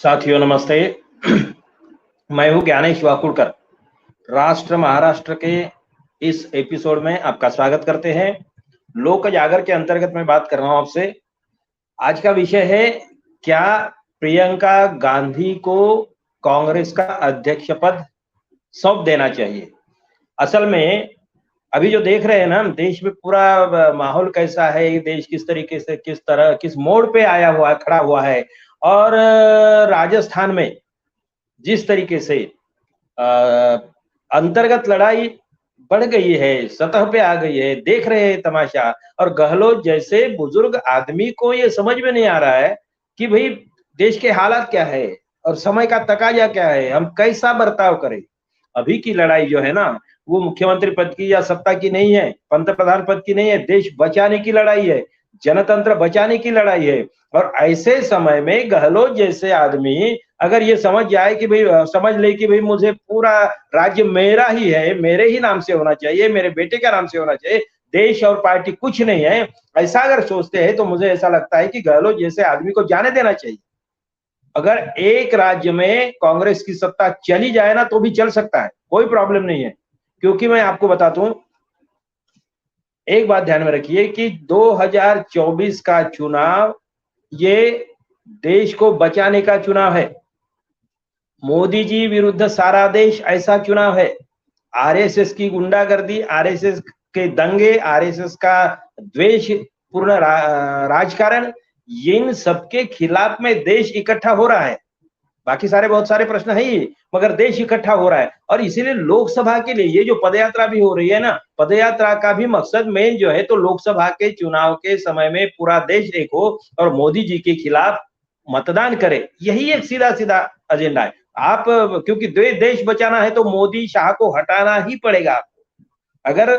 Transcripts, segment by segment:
साथियों नमस्ते। मैं हूं ज्ञानेश वाकुड़कर। राष्ट्र महाराष्ट्र के इस एपिसोड में आपका स्वागत करते हैं। लोक जागर के अंतर्गत मैं बात कर रहा हूं आपसे। आज का विषय है, क्या प्रियंका गांधी को कांग्रेस का अध्यक्ष पद सौंप देना चाहिए। असल में अभी जो देख रहे हैं ना, देश में पूरा माहौल कैसा है, देश किस तरीके से किस मोड़ पे आया हुआ है, खड़ा हुआ है। और राजस्थान में जिस तरीके से अंतर्गत लड़ाई बढ़ गई है, सतह पे आ गई है, देख रहे हैं तमाशा। और गहलोत जैसे बुजुर्ग आदमी को ये समझ में नहीं आ रहा है कि भाई देश के हालात क्या है और समय का तकाजा क्या है, हम कैसा बर्ताव करें। अभी की लड़ाई जो है ना, वो मुख्यमंत्री पद की या सत्ता की नहीं है, पंतप्रधान पद की नहीं है, देश बचाने की लड़ाई है, जनतंत्र बचाने की लड़ाई है। और ऐसे समय में गहलोत जैसे आदमी अगर ये समझ जाए कि भाई समझ ले कि भाई मुझे पूरा राज्य मेरा ही है, मेरे ही नाम से होना चाहिए, मेरे बेटे का नाम से होना चाहिए, देश और पार्टी कुछ नहीं है, ऐसा अगर सोचते हैं तो मुझे ऐसा लगता है कि गहलोत जैसे आदमी को जाने देना चाहिए। अगर एक राज्य में कांग्रेस की सत्ता चली जाए ना तो भी चल सकता है, कोई प्रॉब्लम नहीं है। क्योंकि मैं आपको बताता हूं, एक बात ध्यान में रखिए कि 2024 का चुनाव ये देश को बचाने का चुनाव है। मोदी जी विरुद्ध सारा देश ऐसा चुनाव है। आरएसएस की गुंडागर्दी, आरएसएस के दंगे, आरएसएस का द्वेष पूर्ण राजकारण, इन सबके खिलाफ में देश इकट्ठा हो रहा है। बाकी सारे बहुत सारे प्रश्न है ही, मगर देश इकट्ठा हो रहा है। और इसीलिए लोकसभा के लिए ये जो पदयात्रा भी हो रही है ना, पदयात्रा का भी मकसद मेन जो है तो लोकसभा के चुनाव के समय में पूरा देश एक हो और मोदी जी के खिलाफ मतदान करे। यही एक सीधा सीधा एजेंडा है। आप क्योंकि देश बचाना है तो मोदी शाह को हटाना ही पड़ेगा आपको। अगर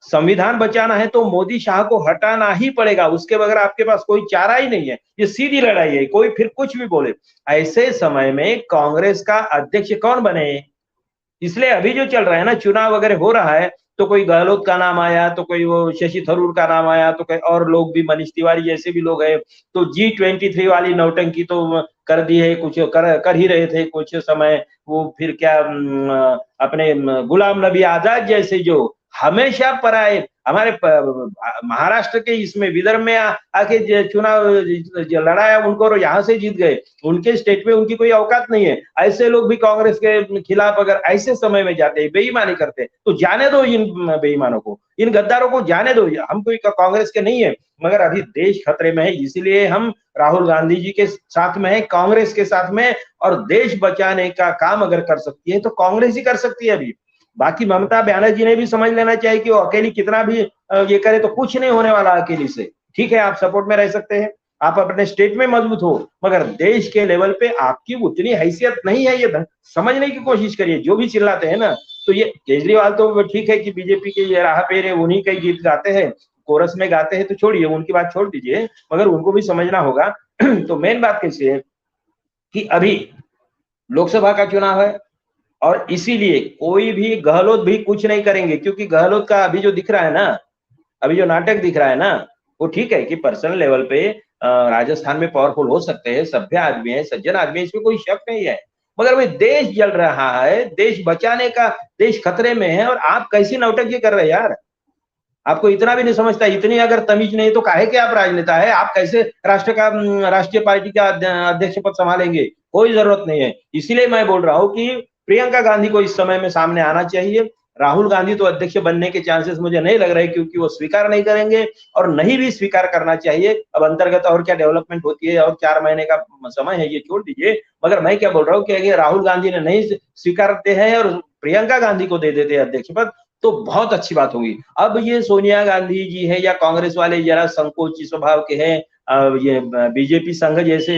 संविधान बचाना है तो मोदी शाह को हटाना ही पड़ेगा, उसके बगैर आपके पास कोई चारा ही नहीं है। ये सीधी लड़ाई है, कोई फिर कुछ भी बोले। ऐसे समय में कांग्रेस का अध्यक्ष कौन बने, इसलिए अभी जो चल रहा है ना, चुनाव वगैरह हो रहा है, तो कोई गहलोत का नाम आया, तो कोई वो शशि थरूर का नाम आया, तो कोई और लोग भी, मनीष तिवारी जैसे भी लोग हैं। तो G23 वाली नौटंकी तो कर दी है, कुछ कर ही रहे थे कुछ समय। वो फिर क्या अपने गुलाम नबी आजाद जैसे जो हमेशा पराए हमारे महाराष्ट्र के इसमें विदर्भ में आके चुनाव लड़ाया उनको और यहाँ से जीत गए, उनके स्टेट में उनकी कोई औकात नहीं है। ऐसे लोग भी कांग्रेस के खिलाफ अगर ऐसे समय में जाते हैं, बेईमानी करते हैं, तो जाने दो इन बेईमानों को, इन गद्दारों को जाने दो। हम कोई कांग्रेस के नहीं है, मगर अभी देश खतरे में है, इसीलिए हम राहुल गांधी जी के साथ में है, कांग्रेस के साथ में। और देश बचाने का काम अगर कर सकती है तो कांग्रेस ही कर सकती है अभी। बाकी ममता बनर्जी ने भी समझ लेना चाहिए कि वो अकेली कितना भी ये करे तो कुछ नहीं होने वाला अकेली से। ठीक है, आप सपोर्ट में रह सकते हैं, आप अपने स्टेट में मजबूत हो, मगर देश के लेवल पे आपकी उतनी हैसियत नहीं है। ये समझने की कोशिश करिए। जो भी चिल्लाते हैं ना, तो ये केजरीवाल तो ठीक है कि बीजेपी के ये राह पे उन्हीं के गीत गाते हैं, कोरस में गाते हैं, तो छोड़िए उनकी बात, छोड़ दीजिए, मगर उनको भी समझना होगा। तो मेन बात कैसी है कि अभी लोकसभा का चुनाव है और इसीलिए कोई भी, गहलोत भी कुछ नहीं करेंगे। क्योंकि गहलोत का अभी जो दिख रहा है ना, अभी जो नाटक दिख रहा है ना, वो ठीक है कि पर्सनल लेवल पे राजस्थान में पावरफुल हो सकते हैं, सभ्य आदमी है, सज्जन आदमी है, इसमें कोई शक नहीं है। मगर वे देश जल रहा है, देश बचाने का, देश खतरे में है, और आप कैसी नौटंकी कर रहे हैं यार। आपको इतना भी नहीं समझता, इतनी अगर तमीज नहीं तो काहे के आप राजनेता है, आप कैसे राष्ट्र का, राष्ट्रीय पार्टी का अध्यक्ष पद संभालेंगे, कोई जरूरत नहीं है। इसीलिए मैं बोल रहा हूँ कि प्रियंका गांधी को इस समय में सामने आना चाहिए। राहुल गांधी तो अध्यक्ष बनने के चांसेस मुझे नहीं लग रहे, क्योंकि वो स्वीकार नहीं करेंगे और नहीं भी स्वीकार करना चाहिए। अब अंतर्गत और क्या डेवलपमेंट होती है, और 4 महीने का समय है, ये छोड़ दीजिए। मगर मैं क्या बोल रहा हूँ कि अगर राहुल गांधी ने नहीं स्वीकारते हैं और प्रियंका गांधी को दे देते हैं अध्यक्ष पद, तो बहुत अच्छी बात होगी। अब ये सोनिया गांधी जी है या कांग्रेस वाले जरा संकोची स्वभाव के हैं, ये बीजेपी संघ जैसे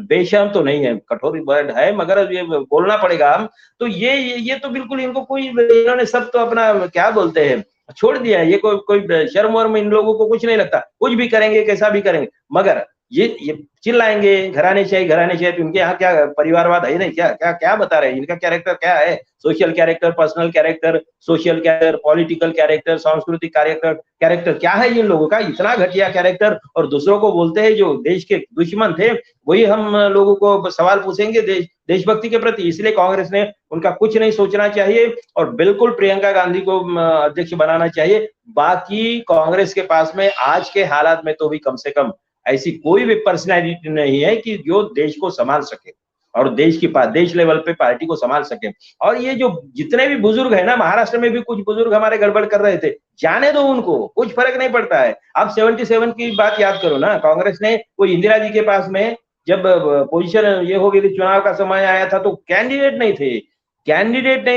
बेशर्म तो नहीं है, कठोर वर्ड है, मगर ये बोलना पड़ेगा हम। तो ये तो बिल्कुल इनको कोई, इन्होंने सब तो अपना क्या बोलते हैं छोड़ दिया है। ये कोई शर्म वर्म इन लोगों को कुछ नहीं लगता, कुछ भी करेंगे, कैसा भी करेंगे। मगर ये चिल्लाएंगे घराने चाहिए, तो उनके यहाँ क्या परिवारवाद है नहीं क्या? क्या क्या बता रहे हैं? इनका कैरेक्टर क्या है? Social character, personal character, social character, political character, सांस्कृतिक कैरेक्टर, कैरेक्टर क्या है इन लोगों का? इतना घटिया कैरेक्टर। और दूसरों को बोलते हैं जो देश के दुश्मन थे वही हम लोगों को सवाल पूछेंगे देशभक्ति के प्रति। इसलिए कांग्रेस ने उनका कुछ नहीं सोचना चाहिए और बिल्कुल प्रियंका गांधी को अध्यक्ष बनाना चाहिए। बाकी कांग्रेस के पास में आज के हालात में तो भी कम से कम ऐसी कोई भी पर्सनैलिटी नहीं है कि जो देश को संभाल सके और देश लेवल पे पार्टी को संभाल सके। और ये जो जितने भी बुजुर्ग है ना, महाराष्ट्र में भी कुछ बुजुर्ग हमारे गड़बड़ कर रहे थे, जाने दो उनको, कुछ फर्क नहीं पड़ता है। आप 77 की बात याद करो ना, कांग्रेस ने वो इंदिरा जी के पास में जब पोजीशन ये हो गई थी, चुनाव का समय आया था तो कैंडिडेट नहीं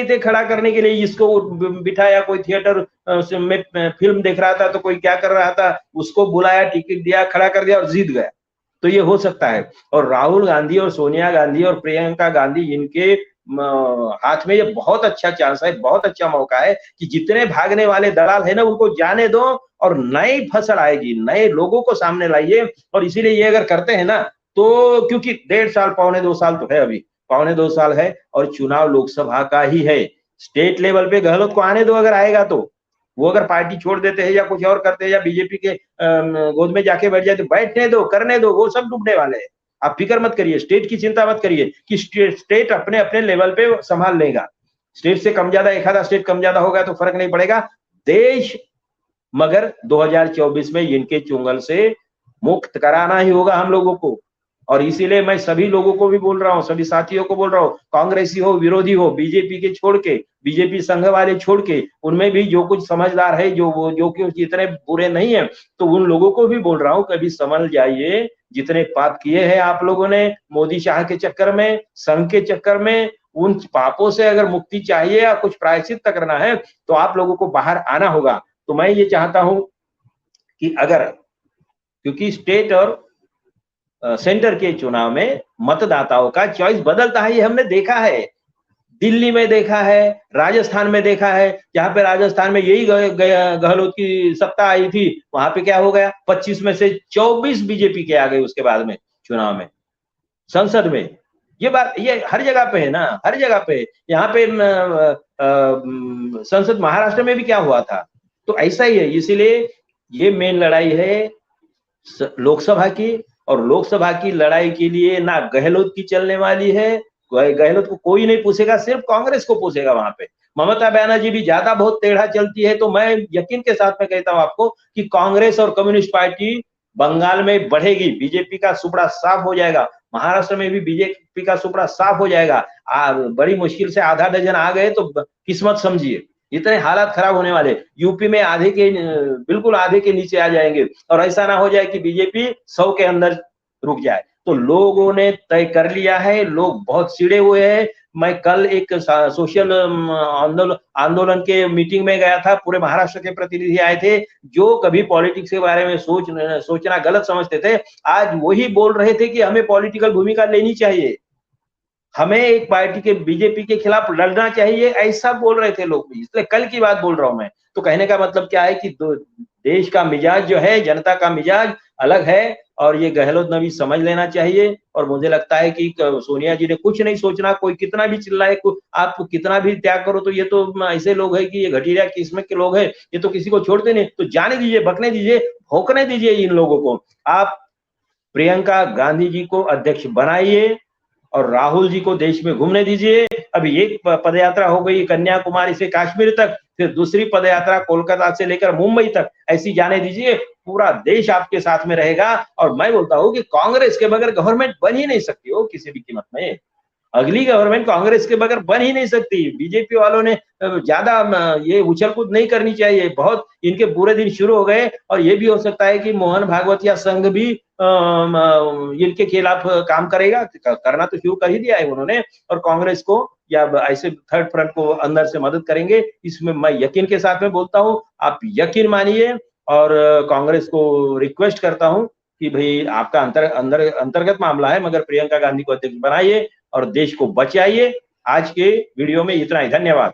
थे खड़ा करने के लिए। इसको बिठाया, कोई थिएटर में फिल्म देख रहा था तो कोई क्या कर रहा था, उसको बुलाया, टिकट दिया, खड़ा कर दिया और जीत गया। तो ये हो सकता है। और राहुल गांधी और सोनिया गांधी और प्रियंका गांधी, इनके हाथ में ये बहुत अच्छा चांस है, बहुत अच्छा मौका है कि जितने भागने वाले दलाल है ना उनको जाने दो और नई फसल आएगी, नए लोगों को सामने लाइए। और इसीलिए ये अगर करते हैं ना तो, क्योंकि 1.5 साल, पौने 2 साल तो है, अभी पौने 2 साल है और चुनाव लोकसभा का ही है। स्टेट लेवल पे गहलोत को आने दो, अगर आएगा तो। वो अगर पार्टी छोड़ देते हैं या कुछ और करते हैं या बीजेपी के गोद में जाके बैठ जाए तो बैठने दो, करने दो, वो सब डूबने वाले हैं। आप फिक्र मत करिए, स्टेट की चिंता मत करिए कि स्टेट अपने अपने लेवल पे संभाल लेगा। स्टेट से कम ज्यादा, एक आधा स्टेट कम ज्यादा होगा तो फर्क नहीं पड़ेगा। देश मगर 2024 में इनके चुंगल से मुक्त कराना ही होगा हम लोगों को। और इसीलिए मैं सभी लोगों को भी बोल रहा हूँ, सभी साथियों को बोल रहा हूँ, कांग्रेसी हो, विरोधी हो, बीजेपी के छोड़ के, बीजेपी संघ वाले छोड़ के, उनमें भी जो कुछ समझदार है, जो कि इतने बुरे नहीं है, तो उन लोगों को भी बोल रहा हूँ कभी संभल जाइए। जितने पाप किए हैं आप लोगों ने मोदी शाह के चक्कर में, संघ के चक्कर में, उन पापों से अगर मुक्ति चाहिए या कुछ प्रायश्चित करना है तो आप लोगों को बाहर आना होगा। तो मैं ये चाहता हूं कि अगर, क्योंकि स्टेट और सेंटर के चुनाव में मतदाताओं का चॉइस बदलता है, ये हमने देखा है। दिल्ली में देखा है, राजस्थान में देखा है, जहां पे राजस्थान में यही गहलोत की सत्ता आई थी, वहां पे क्या हो गया, 25 में से 24 बीजेपी के आ गए उसके बाद में चुनाव में, संसद में। ये बात ये हर जगह पे है ना, हर जगह पे। यहाँ पे संसद महाराष्ट्र में भी क्या हुआ था, तो ऐसा ही है। इसीलिए ये मेन लड़ाई है लोकसभा की, और लोकसभा की लड़ाई के लिए ना गहलोत की चलने वाली है, गहलोत को कोई नहीं पूछेगा, सिर्फ कांग्रेस को पूछेगा वहां पे। ममता बनर्जी भी ज्यादा बहुत टेढ़ा चलती है, तो मैं यकीन के साथ में कहता हूं आपको कि कांग्रेस और कम्युनिस्ट पार्टी बंगाल में बढ़ेगी, बीजेपी का सुपड़ा साफ हो जाएगा, महाराष्ट्र में भी बीजेपी का सुपड़ा साफ हो जाएगा। बड़ी मुश्किल से आधा डजन आ गए तो किस्मत समझिए, इतने हालात खराब होने वाले। यूपी में आधे के, बिल्कुल आधे के नीचे आ जाएंगे, और ऐसा ना हो जाए कि बीजेपी 100 के अंदर रुक जाए। तो लोगों ने तय कर लिया है, लोग बहुत चिड़े हुए हैं। मैं कल एक सोशल आंदोलन के मीटिंग में गया था, पूरे महाराष्ट्र के प्रतिनिधि आए थे, जो कभी पॉलिटिक्स के बारे में सोचना गलत समझते थे, आज वही बोल रहे थे कि हमें पॉलिटिकल भूमिका लेनी चाहिए, हमें एक पार्टी के बीजेपी के खिलाफ लड़ना चाहिए, ऐसा बोल रहे थे लोग भी। इसलिए कल की बात बोल रहा हूं मैं। तो कहने का मतलब क्या है कि देश का मिजाज जो है, जनता का मिजाज अलग है, और ये गहलोत ने भी समझ लेना चाहिए। और मुझे लगता है कि सोनिया जी ने कुछ नहीं सोचना, कोई कितना भी चिल्लाए, आप कितना भी त्याग करो, तो ये तो ऐसे लोग हैं कि ये घटिया किस्म के लोग हैं, ये तो किसी को छोड़ते नहीं। तो जाने दीजिए, बकने दीजिए, भौंकने दीजिए इन लोगों को। आप प्रियंका गांधी जी को अध्यक्ष बनाइए और राहुल जी को देश में घूमने दीजिए। अभी एक पदयात्रा हो गई कन्याकुमारी से कश्मीर तक, फिर दूसरी पदयात्रा कोलकाता से लेकर मुंबई तक, ऐसी जाने दीजिए। पूरा देश आपके साथ में रहेगा। और मैं बोलता हूं कि कांग्रेस के बगैर गवर्नमेंट बन ही नहीं सकती हो किसी भी कीमत में। अगली गवर्नमेंट कांग्रेस के बगैर बन ही नहीं सकती। बीजेपी वालों ने ज्यादा ये उछल कूद नहीं करनी चाहिए, बहुत इनके बुरे दिन शुरू हो गए। और ये भी हो सकता है कि मोहन भागवत या संघ भी इनके खिलाफ काम करेगा, करना तो शुरू कर ही दिया है उन्होंने, और कांग्रेस को या ऐसे थर्ड फ्रंट को अंदर से मदद करेंगे, इसमें मैं यकीन के साथ में बोलता हूं। आप यकीन मानिए, और कांग्रेस को रिक्वेस्ट करता हूं कि भाई आपका अंतर्गत मामला है, मगर प्रियंका गांधी को अध्यक्ष बनाइए और देश को बचाइए। आज के वीडियो में इतना ही, धन्यवाद।